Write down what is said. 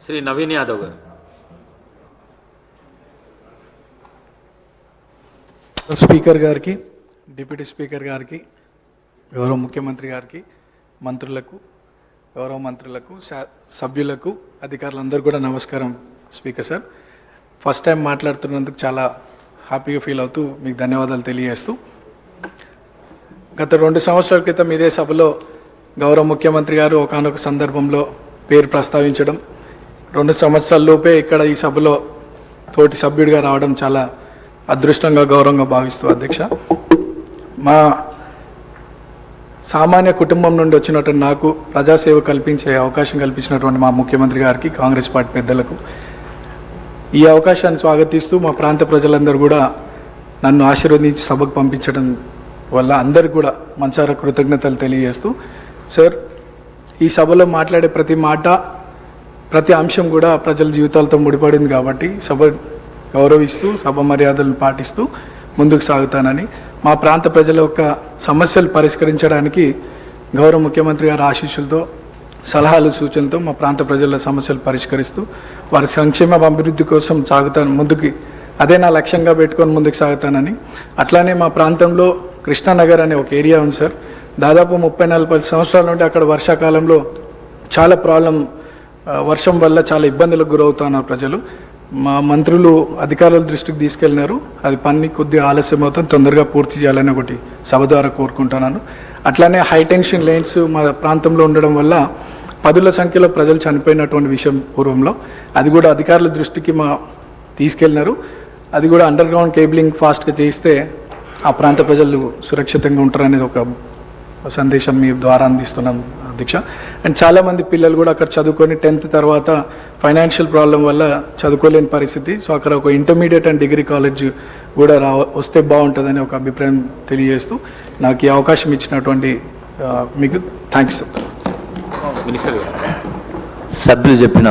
శ్రీ నవీన్ యాదవ్ గారు. స్పీకర్ గారికి, deputy speaker గారికి, గౌరవ ముఖ్యమంత్రి గారికి, మంత్రులకు, గౌరవ మంత్రులకు, సభ్యులకు, అధికారులందరూ కూడా నమస్కారం. స్పీకర్ సార్, ఫస్ట్ టైం మాట్లాడుతున్నందుకు చాలా హ్యాపీగా ఫీల్ అవుతూ మీకు ధన్యవాదాలు తెలియజేస్తూ, గత 2 సంవత్సరాల క్రితం ఇదే సభలో గౌరవ ముఖ్యమంత్రి గారు ఒకానొక సందర్భంలో పేరు ప్రస్తావించడం, 2 సంవత్సరాల లోపే ఇక్కడ ఈ సభలో తోటి సభ్యుడిగా రావడం చాలా అదృష్టంగా, గౌరవంగా భావిస్తూ అధ్యక్ష, మా సామాన్య కుటుంబం నుండి వచ్చినటువంటి నాకు ప్రజాసేవ కల్పించే అవకాశం కల్పించినటువంటి మా ముఖ్యమంత్రి గారికి, కాంగ్రెస్ పార్టీ పెద్దలకు ఈ అవకాశాన్ని స్వాగతిస్తూ మా ప్రాంత ప్రజలందరూ కూడా నన్ను ఆశీర్వదించి సభకు పంపించడం వల్ల అందరికి కూడా మనసారా కృతజ్ఞతలు తెలియజేస్తూ, సార్ ఈ సభలో మాట్లాడే ప్రతి మాట, ప్రతి అంశం కూడా ప్రజల జీవితాలతో ముడిపడింది కాబట్టి సభ గౌరవిస్తూ, సభ మర్యాదలను పాటిస్తూ ముందుకు సాగుతానని, మా ప్రాంత ప్రజల యొక్క సమస్యలు పరిష్కరించడానికి గౌరవ ముఖ్యమంత్రి గారి ఆశీస్సులతో, సలహాలు, సూచనలతో మా ప్రాంత ప్రజల సమస్యలు పరిష్కరిస్తూ వారి సంక్షేమ అభివృద్ధి కోసం సాగుతాను ముందుకి, అదే నా లక్ష్యంగా పెట్టుకొని ముందుకు సాగుతానని. అట్లానే మా ప్రాంతంలో కృష్ణానగర్ అనే ఒక ఏరియా ఉంది సార్, దాదాపు 30-40 సంవత్సరాల నుండి అక్కడ వర్షాకాలంలో చాలా వర్షం వల్ల చాలా ఇబ్బందులకు గురవుతున్నారు ప్రజలు. మా మంత్రులు అధికారుల దృష్టికి తీసుకెళ్ళినారు, అది పని కొద్దిగా ఆలస్యం అవుతుంది, తొందరగా పూర్తి చేయాలని ఒకటి సభ ద్వారా కోరుకుంటున్నాను. అట్లానే హై టెన్షన్ లైన్స్ మా ప్రాంతంలో ఉండడం వల్ల 10ల సంఖ్యలో ప్రజలు చనిపోయినటువంటి విషయం పూర్వంలో, అది కూడా అధికారుల దృష్టికి తీసుకెళ్ళినారు. అది కూడా అండర్ గ్రౌండ్ కేబులింగ్ ఫాస్ట్గా చేయిస్తే ఆ ప్రాంత ప్రజలు సురక్షితంగా ఉంటారనేది ఒక సందేశం మీ ద్వారా అందిస్తున్నాం అధ్యక్ష. అండ్ చాలామంది పిల్లలు కూడా అక్కడ చదువుకొని 10th తర్వాత ఫైనాన్షియల్ ప్రాబ్లం వల్ల చదువుకోలేని పరిస్థితి. సో అక్కడ ఒక ఇంటర్మీడియట్ అండ్ డిగ్రీ కాలేజ్ కూడా వస్తే బాగుంటుందని ఒక అభిప్రాయం తెలియజేస్తూ నాకు ఈ అవకాశం ఇచ్చినటువంటి మీకు థ్యాంక్స్. మినిస్టర్ సభ్యులు చెప్పిన